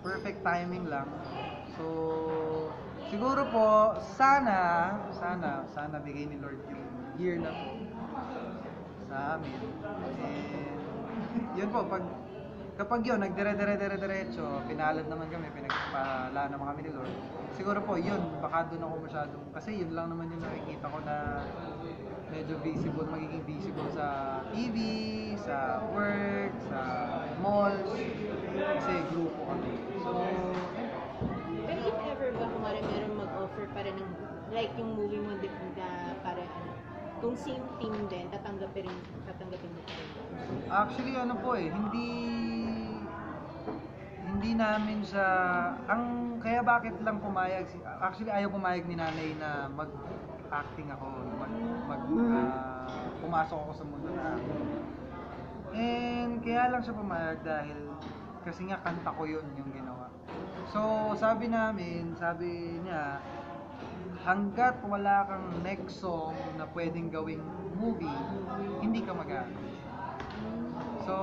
perfect timing lang. So, siguro po, sana bigay ni Lord yung year na po sa amin. And, yun po, kapag yun, nagdire-diretso, pinalad naman kami, pinagpala naman kami ni Lord. Siguro po, yun, baka doon ako masyadong, kasi yun lang naman yung nakikita ko na medyo visible, magiging visible sa TV, sa work, sa malls, kasi grupo kami. So, Pero if ever ba kumari meron mag-offer pa rin ng, like yung movie mo, di ba, para ano, kung same team din, tatanggapin mo pa rin. actually ano po hindi namin siya, kaya bakit lang pumayag, actually ayaw pumayag ni nanay na mag-acting ako, pumasok ako sa mundo na acting. And kaya lang siya pumayag dahil, kasi nga kanta ko yun yung ginawa. So sabi niya, hanggat wala kang next song na pwedeng gawing movie, hindi ka mag-acting. So,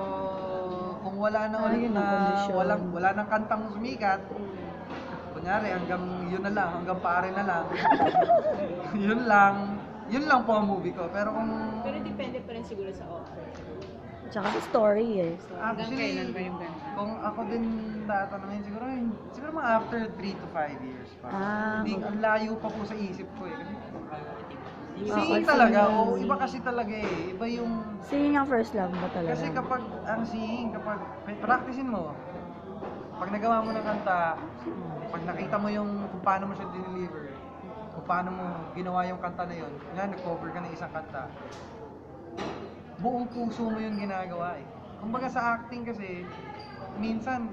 kung wala na ulit na, wala nang kantang sumikat, kunyari hanggang yun na lang, hanggang pare na lang, yun lang po ang movie ko. Pero Depende pa rin siguro sa offer. Tsaka sa story eh. So, hanggang kailan ba yung ganun? kung ako din tatanungin, siguro mga after 3 to 5 years pa. Hindi, ang layo pa po sa isip ko eh. Kasi singing talaga, iba kasi talaga eh. Iba yung... Singing ang first love mo talaga. Kasi kapag practicein mo, pag nagawa mo ng kanta, pag nakita mo yung kung paano mo siya deliver, kung paano mo ginawa yung kanta na yun, nag-cover ka ng isang kanta, buong puso mo yung ginagawa eh. Kumbaga sa acting kasi, minsan,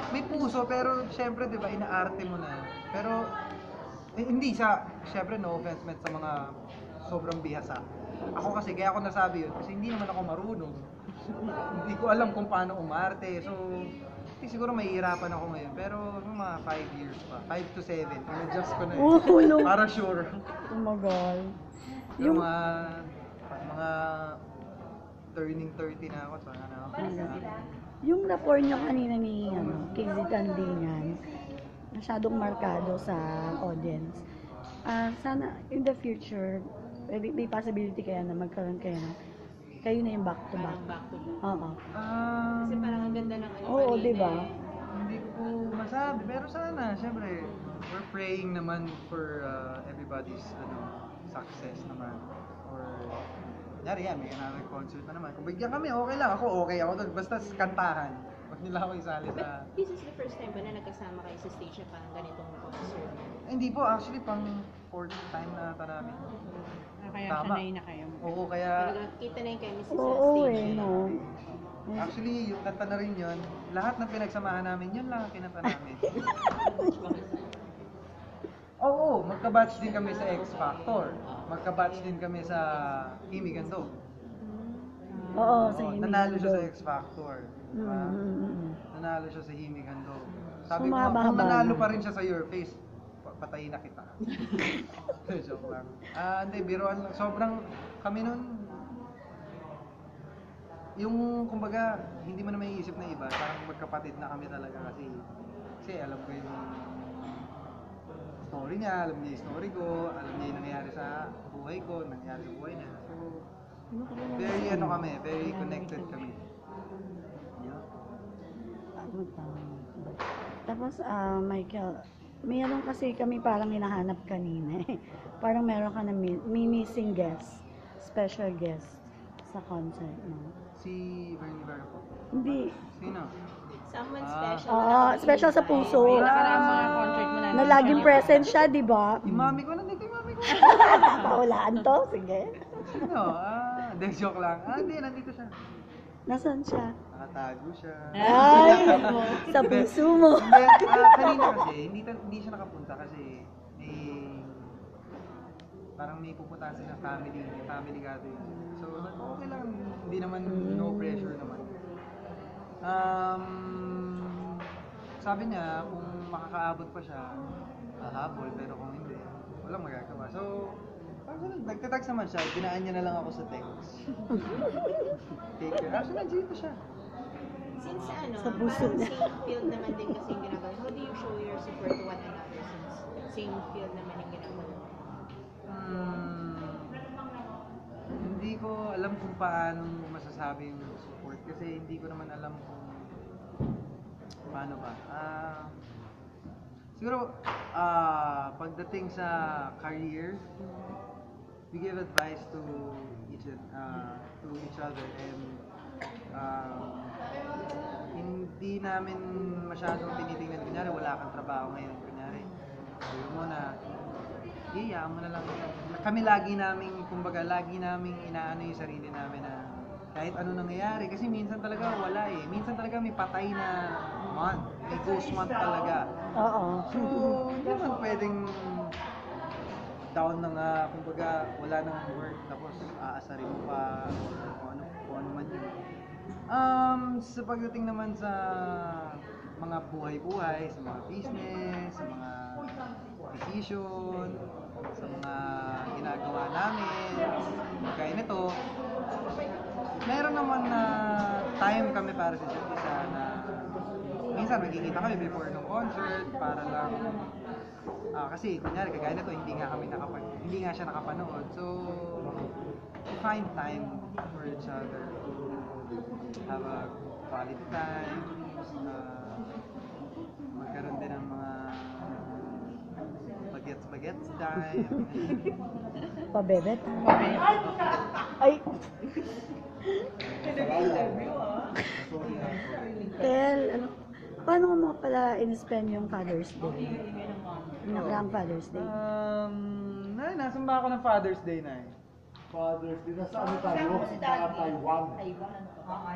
may puso pero syempre diba, inaarte mo na. Pero, hindi syempre no offense meant sa mga sobrang bihasa. Ako kasi, kaya ako nasabi yun, kasi hindi naman ako marunong. Hindi ko alam kung paano umarte. So, siguro mahihirapan ako ngayon. Pero, mga 5 years pa. 5 to 7. In-adjust ko na eh. Para sure. Oh my God. Yung mga turning 30 na ako. Sana ako. Yung rapport nyo kanina ni KZ Tandingan, masyadong markado sa audience. Sana in the future, may possibility kaya na magkaroon kayo na kayo na yung back to back. Back to back. Oo. Kasi parang ang ganda ng ano Oo, kanina di ba? Hindi ko po masabi, pero sana, syempre, we're praying naman for everybody's success naman. Or, kunyari yan, may another concert na naman. Kung bigyan kami, okay lang. Okay ako doon. Basta kantahan. Huwag nila ako isali But sa... this is the first time ba na nagkasama kayo sa stage na parang ganitong concert? Hindi po, actually, pang 4th time na ata namin. Kaya Tama. sanay na kayo. Oo, kaya... Talagang kita na yung chemistry sa Oo stage. eh, no. Actually, yung kanta na rin yun, lahat ng pinagsamahan namin, yun lang ang kinanta namin. Oo, magka-batch din kami sa X Factor. Magka-batch din kami sa Himig and Dog. Oo, sa Himig Nanalo and siya sa Dog. X Factor. Diba? Nanalo siya sa Himig and Dog. Sabi ko, Sumaba kung ba nanalo na? pa rin siya sa Your Face, patayin na kita. Joke lang. Hindi, biruan lang. Sobrang, kami nun, yung, kumbaga, hindi mo na may isip na iba, parang magkapatid na kami talaga kasi alam ko yung story niya, alam niya yung story ko, alam niya yung nangyayari sa buhay ko, nangyayari sa buhay niya. So, very connected kami. Tapos, Michael, meron kasi kami parang hinahanap kanina eh. Parang meron ka na missing guest, special guest sa concert mo. Si Bernie Vera po. Hindi. Sino? Someone special. Oo, special sa puso. May nakaraang mga concert mo Na laging present siya, di ba? Yung mami ko, nandito yung mami ko. Paulaan to, sige. Sino? Hindi, joke lang. Hindi, nandito siya. Nasaan siya? Nakatago siya. Ay, sa puso mo. Hindi, kanina kasi, hindi siya nakapunta kasi parang may pupuntahan sila family gathering. So, okay lang, hindi naman, no pressure naman. Sabi niya, kung makakaabot pa siya, hahabol, pero kung hindi, walang magagawa. So, nagte-text naman siya, binaan niya na lang ako sa text. Take care. Actually, nandito siya. Since Sa puso parang niya. same field naman din kasi yung ginagawa, how do you show your support to one another since same field naman yung ginagawa? Hindi ko alam kung paano masasabi yung support kasi hindi ko naman alam kung paano ba. Siguro pagdating sa career, we give advice to each other and hindi namin masyadong tinitingnan. Kunyari wala kang trabaho ngayon, kunyari sabi mo na iyaan mo na lang. Kami lagi naming inaano yung sarili namin na kahit ano nangyayari. Kasi minsan talaga wala eh. Minsan talaga may patay na month. May ghost month talaga. Oo. So, hindi naman pwedeng down na nga, kumbaga wala nang work tapos aasarin mo pa kung ano man yun. Sa pagdating naman sa mga buhay-buhay, sa mga business, sa mga decision, sa mga ginagawa namin, kaya nito, meron naman na time kami para sa isa't isa na minsan nagkikita kami before ng concert para lang kasi kunyari kagaya nito hindi nga siya nakapanood, so we find time for each other to have a quality time, magkaroon din ng mga bagets time. Pabebet. Ay! Tel, ano, paano mo pala in-spend yung Father's Day? Yung nakaraang Father's Day? Nasamba ako ng Father's Day na eh. Father's Day, nasa ano tayo? Sa Taiwan.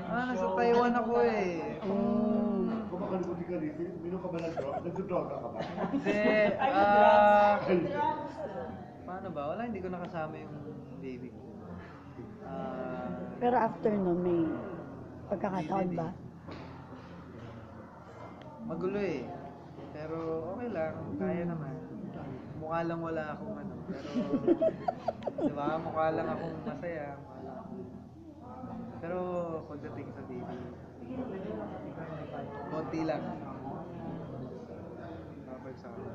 Nasa Taiwan ako eh. Kung makalikot ka rin, minum ka ba ng droga? Nagdodroga ka ba? Hindi, paano ba? Wala, hindi ko nakasama yung baby ko. Pero after nun, may pagkakataon ba? Magulo eh. Pero okay lang, kaya naman. Mukha lang wala akong ano. Pero, di ba? Mukha lang akong masaya. Pero pagdating sa baby, konti lang. Babagsak ako.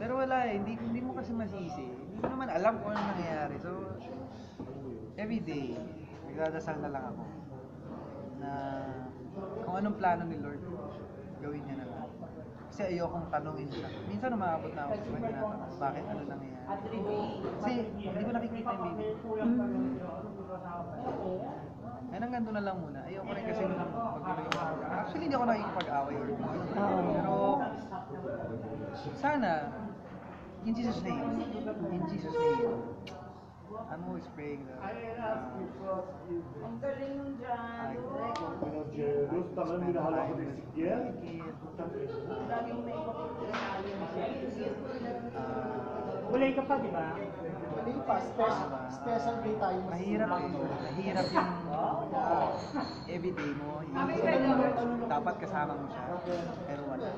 Pero wala eh, hindi mo kasi masisi. Hindi mo naman alam kung ano nangyayari. So, everyday, nagdadasal na lang ako na kung anong plano ni Lord, gawin niya na lang. Kasi ayokong tanungin siya. Minsan umaabot na ako sa kanya tinatanong, bakit ano nangyayari? Kasi hindi ko nakikita yung baby. Kaya hanggang doon na lang muna. Ayoko rin kasi actually hindi ako nakikipag-away or pero sana in Jesus name, I'm always praying that Jealous, tangan, minahal ako ni Ezekiel. Kulay ka pa, di ba? Hindi pa, special day tayo. mahirap yung everyday mo, dapat kasama mo siya, pero wala.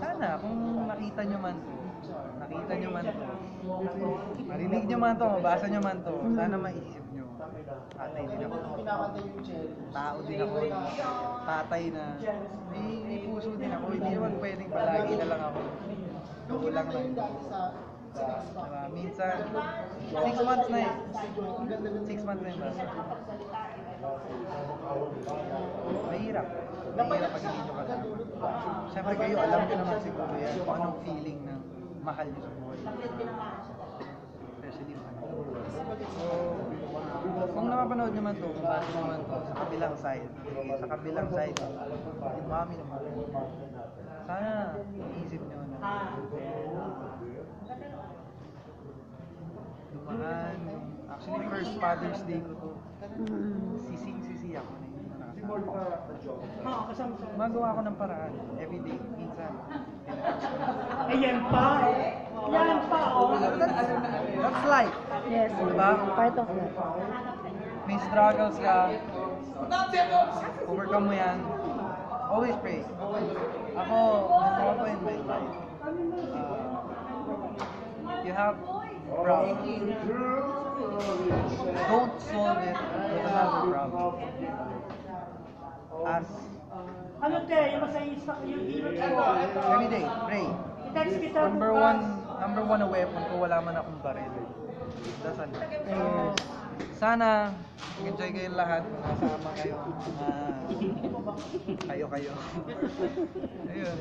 Sana kung nakita nyo man to, marinig nyo man to, mabasa nyo man to, sana maisip nyo, tatay din ako, tao din ako, tatay na, may puso din ako, hindi naman pwedeng palagi na lang ako, kulang lang. Diba? Minsan, 6 months na eh. 6 months na yung bata. Mahirap pag hindi nyo kasama. Siyempre kayo, alam nyo naman siguro yan kung anong feeling ng mahal nyo sa buhay. Especially mahal. So, kung napapanood nyo man to, kung basa nyo man to, sa kabilang side, yung mami naman, sana iisip nyo na dumaan. Actually, first Father's Day ko to. Sisi ako na yun. Oo, kasama sa... Magawa ko ng paraan. Everyday, minsan. Ayan pa! Yan pa, oh! That's life. Yes, Diba? part of that. May struggles ka. Overcome mo yan. Always pray. Ako, my motto in my life. You have problem. Don't solve it with another problem. As Ano te, yung masayista, yung hilot ko. every day, pray. I-text kita Number bukas. one na weapon ko, wala man akong baril. Dasal. Prayers. Sana enjoy kayo lahat, nasama kayo. Kayo. Ayun.